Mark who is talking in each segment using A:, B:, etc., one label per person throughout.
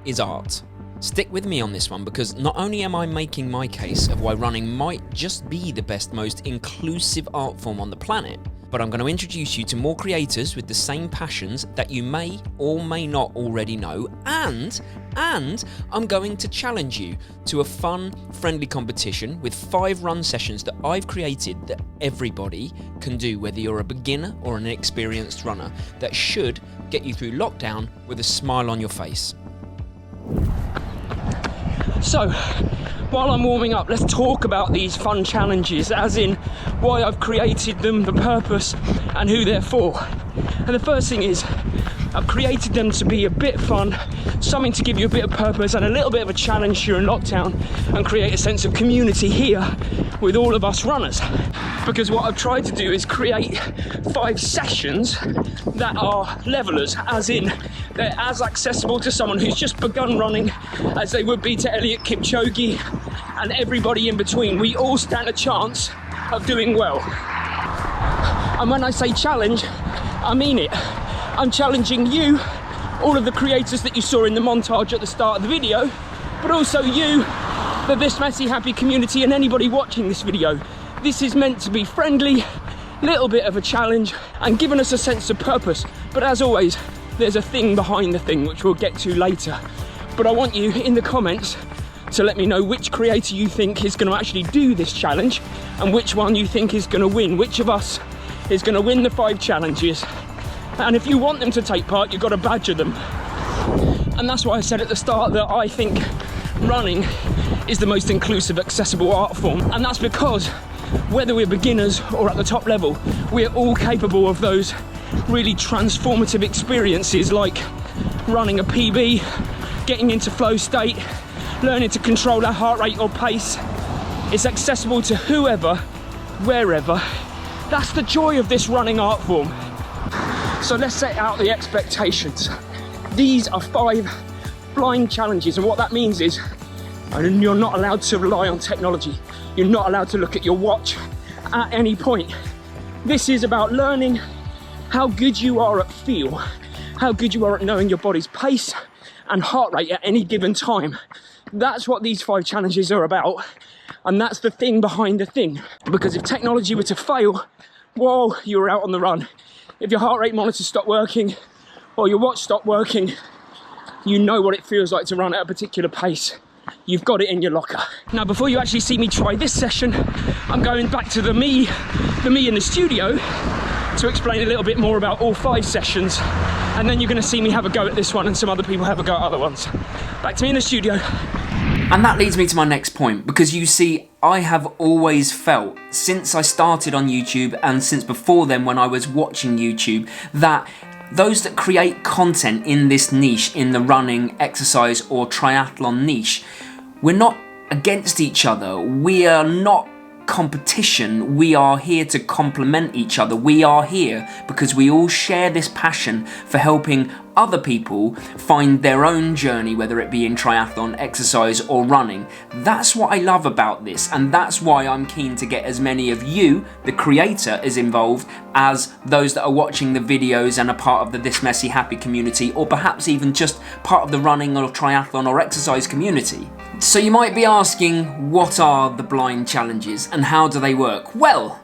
A: is art. Stick with me on this one, because not only am I making my case of why running might just be the best, most inclusive art form on the planet, but I'm going to introduce you to more creators with the same passions that you may or may not already know, and I'm going to challenge you to a fun, friendly competition with 5 run sessions that I've created that everybody can do, whether you're a beginner or an experienced runner, that should get you through lockdown with a smile on your face.
B: So, while I'm warming up, let's talk about these fun challenges, as in why I've created them, the purpose, and who they're for. And the first thing is, I've created them to be a bit fun, something to give you a bit of purpose and a little bit of a challenge during lockdown, and create a sense of community here with all of us runners. Because what I've tried to do is create 5 sessions that are levelers, as in they're as accessible to someone who's just begun running as they would be to Eliud Kipchoge and everybody in between. We all stand a chance of doing well. And when I say challenge, I mean it. I'm challenging you, all of the creators that you saw in the montage at the start of the video, but also you, the This Messy Happy community, and anybody watching this video. This is meant to be friendly, little bit of a challenge, and giving us a sense of purpose. But as always, there's a thing behind the thing, which we'll get to later. But I want you in the comments to let me know which creator you think is going to actually do this challenge, and which one you think is going to win. Which of us is going to win the 5 challenges? And if you want them to take part, you've got to badger them. And that's why I said at the start that I think running is the most inclusive, accessible art form. And that's because whether we're beginners or at the top level, we're all capable of those really transformative experiences, like running a PB, getting into flow state, learning to control our heart rate or pace. It's accessible to whoever, wherever. That's the joy of this running art form. So let's set out the expectations. These are 5 blind challenges, and what that means is you're not allowed to rely on technology. You're not allowed to look at your watch at any point. This is about learning how good you are at feel, how good you are at knowing your body's pace and heart rate at any given time. That's what these 5 challenges are about, and that's the thing behind the thing. Because if technology were to fail while you were out on the run, if your heart rate monitor stopped working or your watch stopped working, you know what it feels like to run at a particular pace. You've got it in your locker. Now, before you actually see me try this session, I'm going back to the me in the studio to explain a little bit more about all 5 sessions, and then you're going to see me have a go at this one and some other people have a go at other ones. Back to me in the studio.
A: And that leads me to my next point, because you see, I have always felt, since I started on YouTube and since before then when I was watching YouTube, that those that create content in this niche, in the running, exercise or triathlon niche, we're not against each other. We are not competition. We are here to complement each other. We are here because we all share this passion for helping other people find their own journey, whether it be in triathlon, exercise or running. That's what I love about this, and that's why I'm keen to get as many of you, the creator, as involved as those that are watching the videos and are part of the This Messy Happy community, or perhaps even just part of the running or triathlon or exercise community. So you might be asking, what are the blind challenges and how do they work? Well,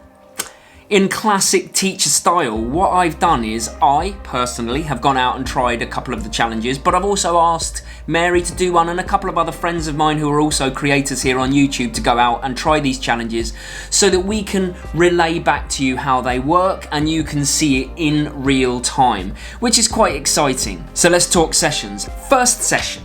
A: in classic teacher style, what I've done is I personally have gone out and tried a couple of the challenges, but I've also asked Mary to do one and a couple of other friends of mine who are also creators here on YouTube to go out and try these challenges so that we can relay back to you how they work and you can see it in real time, which is quite exciting. So let's talk sessions. First session.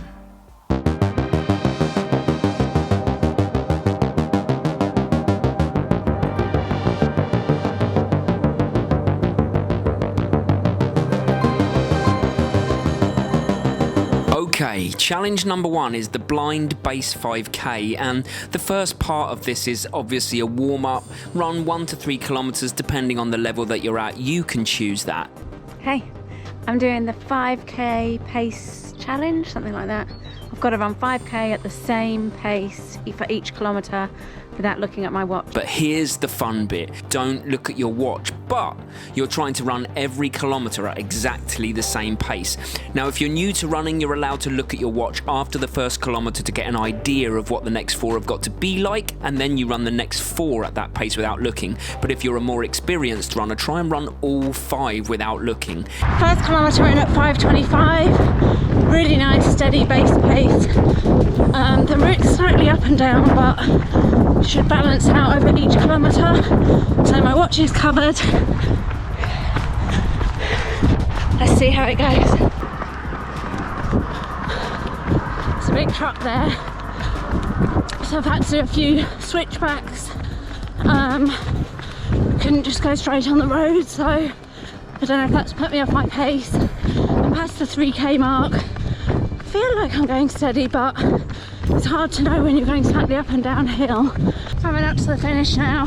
A: Okay, challenge number 1 is the blind base 5k, and the first part of this is obviously a warm-up, run 1 to 3 kilometers depending on the level that you're at. You can choose that.
C: Hey, I'm doing the 5k pace challenge, something like that. I've got to run 5k at the same pace for each kilometre without looking at my watch.
A: But here's the fun bit. Don't look at your watch, but you're trying to run every kilometre at exactly the same pace. Now, if you're new to running, you're allowed to look at your watch after the first kilometre to get an idea of what the next 4 have got to be like, and then you run the next 4 at that pace without looking. But if you're a more experienced runner, try and run all 5 without looking.
C: First kilometre in at 5:25, really nice steady base pace. The route's slightly up and down, but should balance out over each kilometre. So my watch is covered. Let's see how it goes. It's a big truck there, so I've had to do a few switchbacks. Couldn't just go straight on the road, so I don't know if that's put me off my pace. I'm past the 3k mark. I feel like I'm going steady, but it's hard to know when you're going slightly up and downhill. Coming up to the finish now.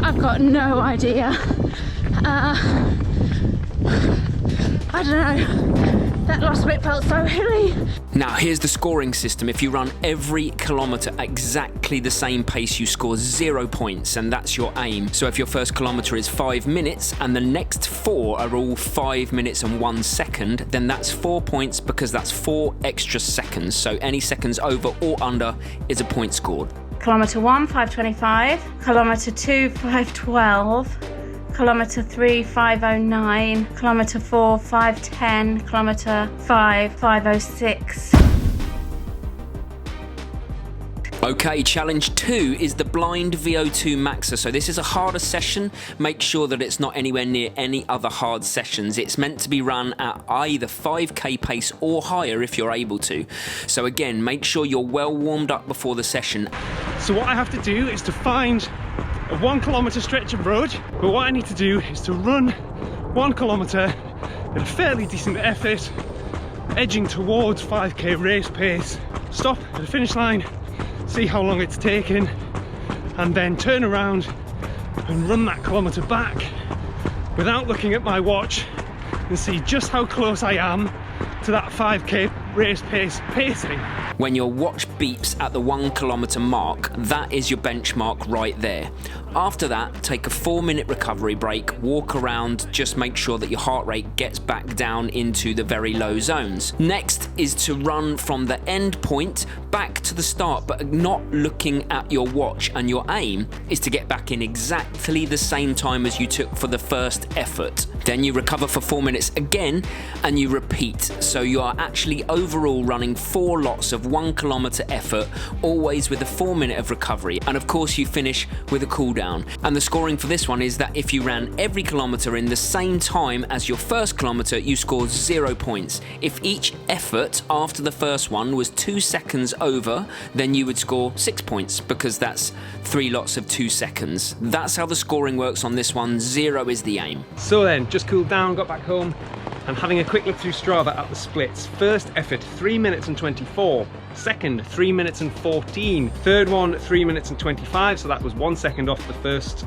C: I've got no idea. I don't know. That last bit felt so hilly.
A: Now, here's the scoring system. If you run every kilometre at exactly the same pace, you score 0 points, and that's your aim. So if your first kilometre is 5 minutes and the next 4 are all 5 minutes and 1 second, then that's 4 points because that's 4 extra seconds. So any seconds over or under is a point scored.
C: Kilometre 1, 5:25. Kilometre 2, 5:12. Kilometre 3, 5:09. Kilometre 4, 5:10. Kilometre 5, 5:06.
A: Okay, challenge 2 is the blind VO2 maxer. So this is a harder session. Make sure that it's not anywhere near any other hard sessions. It's meant to be run at either 5k pace or higher if you're able to. So again, make sure you're well warmed up before the session.
D: So what I have to do is to find a 1 kilometre stretch of road, but what I need to do is to run 1 kilometre at a fairly decent effort, edging towards 5k race pace, stop at the finish line, see how long it's taken, and then turn around and run that kilometre back without looking at my watch and see just how close I am to that 5k race pace pacing.
A: When your watch beeps at the 1 kilometre mark, that is your benchmark right there. After that, take a 4-minute recovery break, walk around, just make sure that your heart rate gets back down into the very low zones. Next is to run from the end point back to the start, but not looking at your watch, and your aim is to get back in exactly the same time as you took for the first effort. Then you recover for 4 minutes again, and you repeat. So you are actually overall running 4 lots of 1 kilometre effort, always with a 4-minute of recovery. And of course you finish with a cool down. And the scoring for this one is that if you ran every kilometre in the same time as your first kilometre, you scored 0 points. If each effort after the first one was 2 seconds over, then you would score 6 points, because that's 3 lots of 2 seconds. That's how the scoring works on this one. 0 is the aim.
D: So then, just cooled down, got back home, and having a quick look through Strava at the splits. First effort, 3 minutes and 24. Second, 3 minutes and 14. Third one, 3 minutes and 25. So that was 1 second off the first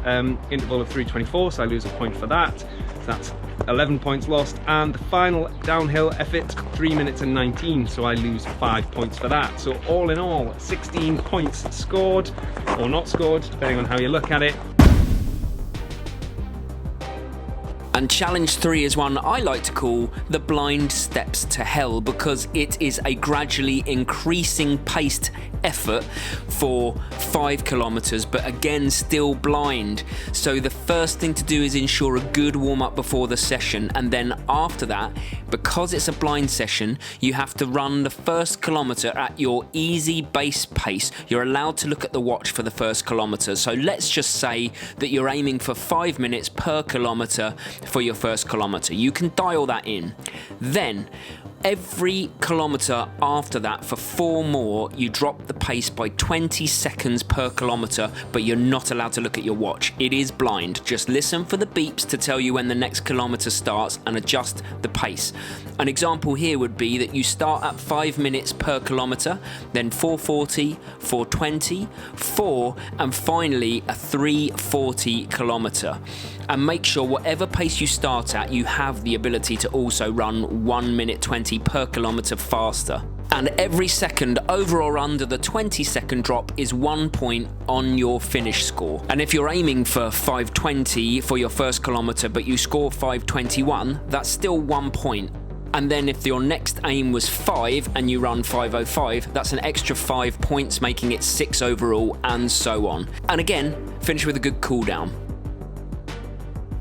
D: interval of 3:24. So I lose a point for that. So that's 11 points lost. And the final downhill effort, 3 minutes and 19. So I lose 5 points for that. So all in all, 16 points scored or not scored, depending on how you look at it.
A: And challenge 3 is one I like to call the blind steps to hell, because it is a gradually increasing paced effort for 5 kilometers, but again still blind. So the first thing to do is ensure a good warm up before the session, and then after that, because it's a blind session, you have to run the first kilometer at your easy base pace. You're allowed to look at the watch for the first kilometer. So let's just say that you're aiming for 5 minutes per kilometer for your first kilometer. You can dial that in. Then every kilometre after that, for 4 more, you drop the pace by 20 seconds per kilometre, but you're not allowed to look at your watch. It is blind. Just listen for the beeps to tell you when the next kilometre starts and adjust the pace. An example here would be that you start at 5 minutes per kilometre, then 4:40, 4:20, 4, and finally a 3:40 kilometre. And make sure whatever pace you start at, you have the ability to also run 1 minute 20 per kilometre faster. And every second over or under the 20-second drop is 1 point on your finish score. And if you're aiming for 5:20 for your first kilometre but you score 5:21, that's still 1 point. And then if your next aim was 5 and you run 5:05, that's an extra 5 points, making it 6 overall, and so on. And again, finish with a good cool down.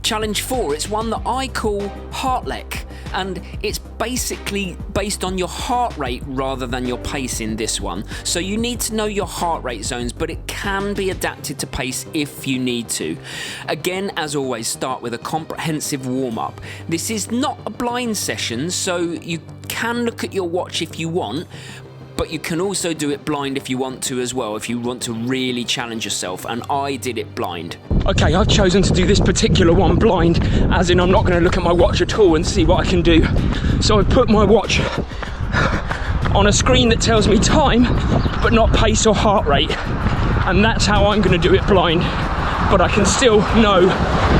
A: Challenge 4, it's one that I call Heart-Lek, and it's basically based on your heart rate rather than your pace in this one. So you need to know your heart rate zones, but it can be adapted to pace if you need to. Again, as always, start with a comprehensive warm-up. This is not a blind session, so you can look at your watch if you want, but you can also do it blind if you want to as well, if you want to really challenge yourself, and I did it blind.
B: Okay, I've chosen to do this particular one blind, as in I'm not going to look at my watch at all and see what I can do. So I put my watch on a screen that tells me time, but not pace or heart rate, and that's how I'm going to do it blind, but I can still know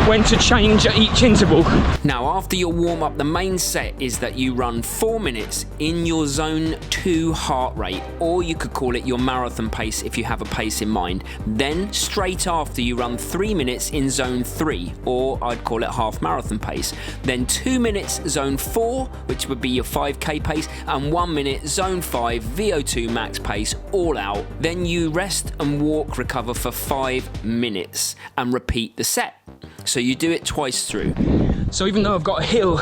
B: when to change at each interval.
A: Now, after your warm-up, the main set is that you run 4 minutes in your zone 2 heart rate, or you could call it your marathon pace if you have a pace in mind. Then, straight after, you run 3 minutes in zone 3, or I'd call it half marathon pace. Then 2 minutes zone 4, which would be your 5k pace, and 1 minute zone 5 VO2 max pace, all out. Then you rest and walk, recover for 5 minutes, and repeat the set. So you do it twice through.
B: So even though I've got a hill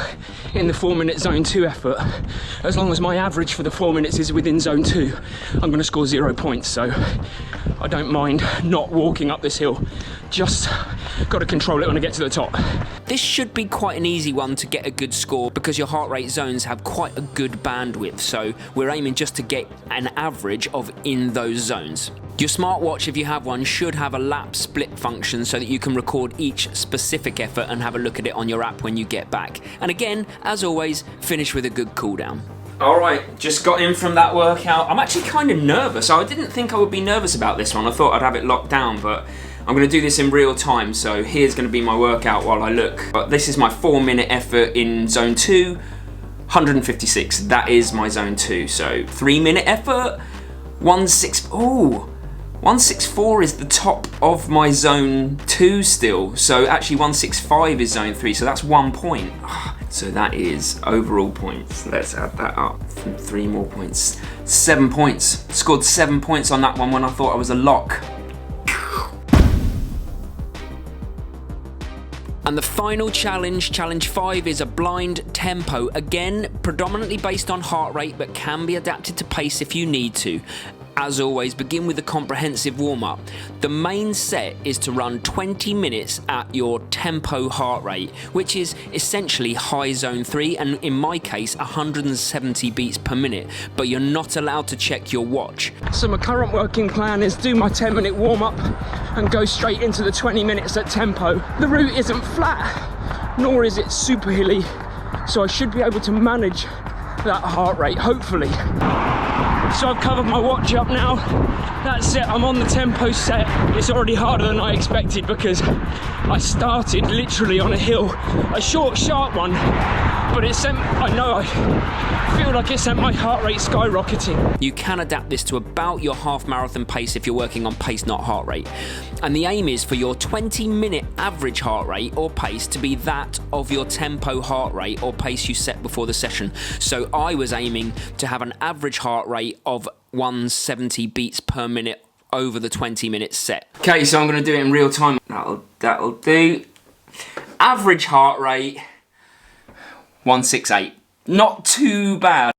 B: in the 4 minute zone 2 effort, as long as my average for the 4 minutes is within zone 2, I'm going to score 0 points. So I don't mind not walking up this hill, just got to control it when I get to the top.
A: This should be quite an easy one to get a good score because your heart rate zones have quite a good bandwidth, so we're aiming just to get an average of in those zones. Your smartwatch, if you have one, should have a lap split function so that you can record each specific effort and have a look at it on your app when you get back. And again, as always, finish with a good cool down. Alright, just got in from that workout. I'm actually kind of nervous. I didn't think I would be nervous about this one. I thought I'd have it locked down, but I'm going to do this in real time, so here's going to be my workout while I look. But this is my 4 minute effort in zone 2, 156. That is my zone 2. So 3 minute effort, 164 is the top of my zone 2 still. So actually 165 is zone 3, so that's 1 point. So that is overall points. Let's add that up. 3 more points. 7 points. Scored 7 points on that one when I thought I was a lock. And the final challenge, challenge 5, is a blind tempo. Again, predominantly based on heart rate, but can be adapted to pace if you need to. As always, begin with a comprehensive warm-up. The main set is to run 20 minutes at your tempo heart rate, which is essentially high zone 3, and in my case 170 beats per minute, but you're not allowed to check your watch.
B: So my current working plan is do my 10-minute warm-up and go straight into the 20 minutes at tempo. The route isn't flat, nor is it super hilly, so I should be able to manage that heart rate, hopefully. So I've covered my watch up now. That's it, I'm on the tempo set. It's already harder than I expected because I started literally on a hill, a short, sharp one, but it sent, I feel like it sent my heart rate skyrocketing.
A: You can adapt this to about your half marathon pace if you're working on pace, not heart rate. And the aim is for your 20-minute average heart rate or pace to be that of your tempo heart rate or pace you set before the session. So I was aiming to have an average heart rate of 170 beats per minute over the 20-minute set. Okay, so I'm going to do it in real time. That'll do. Average heart rate, 168. Not too bad.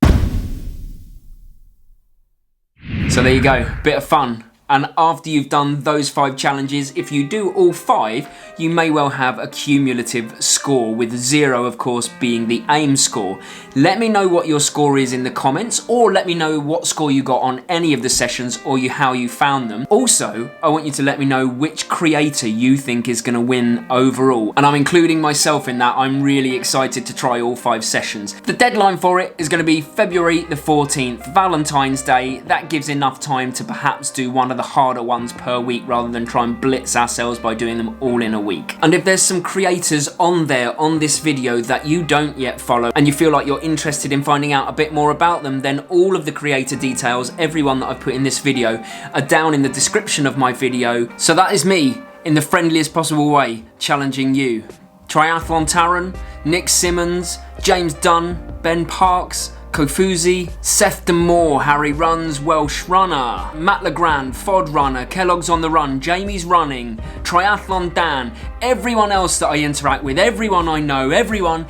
A: So there you go, bit of fun. And after you've done those 5 challenges, if you do all 5, you may well have a cumulative score, with 0 of course being the aim score. Let me know what your score is in the comments, or let me know what score you got on any of the sessions or how you found them. Also, I want you to let me know which creator you think is going to win overall. And I'm including myself in that. I'm really excited to try all 5 sessions. The deadline for it is going to be February the 14th, Valentine's Day. That gives enough time to perhaps do one of the harder ones per week rather than try and blitz ourselves by doing them all in a week. And if there's some creators on there on this video that you don't yet follow and you feel like you're interested in finding out a bit more about them, then all of the creator details, everyone that I've put in this video, are down in the description of my video. So that is me, in the friendliest possible way, challenging you. Triathlon Taren, Nick Symmonds, James Dunne, Ben Parks, Kofuzi, Seth DeMoor, Harry Runs, Welsh Runner, Matt Legrand, Fod Runner, Kellogg's on the Run, Jamie's Running, Triathlon Dan, everyone else that I interact with, everyone I know, everyone,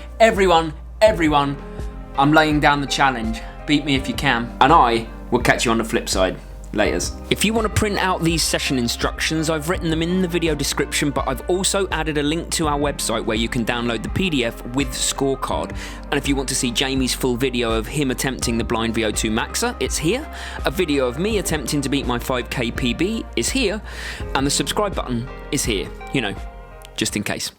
A: I'm laying down the challenge. Beat me if you can. And I will catch you on the flip side. Laters. If you want to print out these session instructions, I've written them in the video description, but I've also added a link to our website where you can download the PDF with scorecard. And if you want to see Jamie's full video of him attempting the blind VO2 maxer, it's here. A video of me attempting to beat my 5K PB is here. And the subscribe button is here, you know, just in case.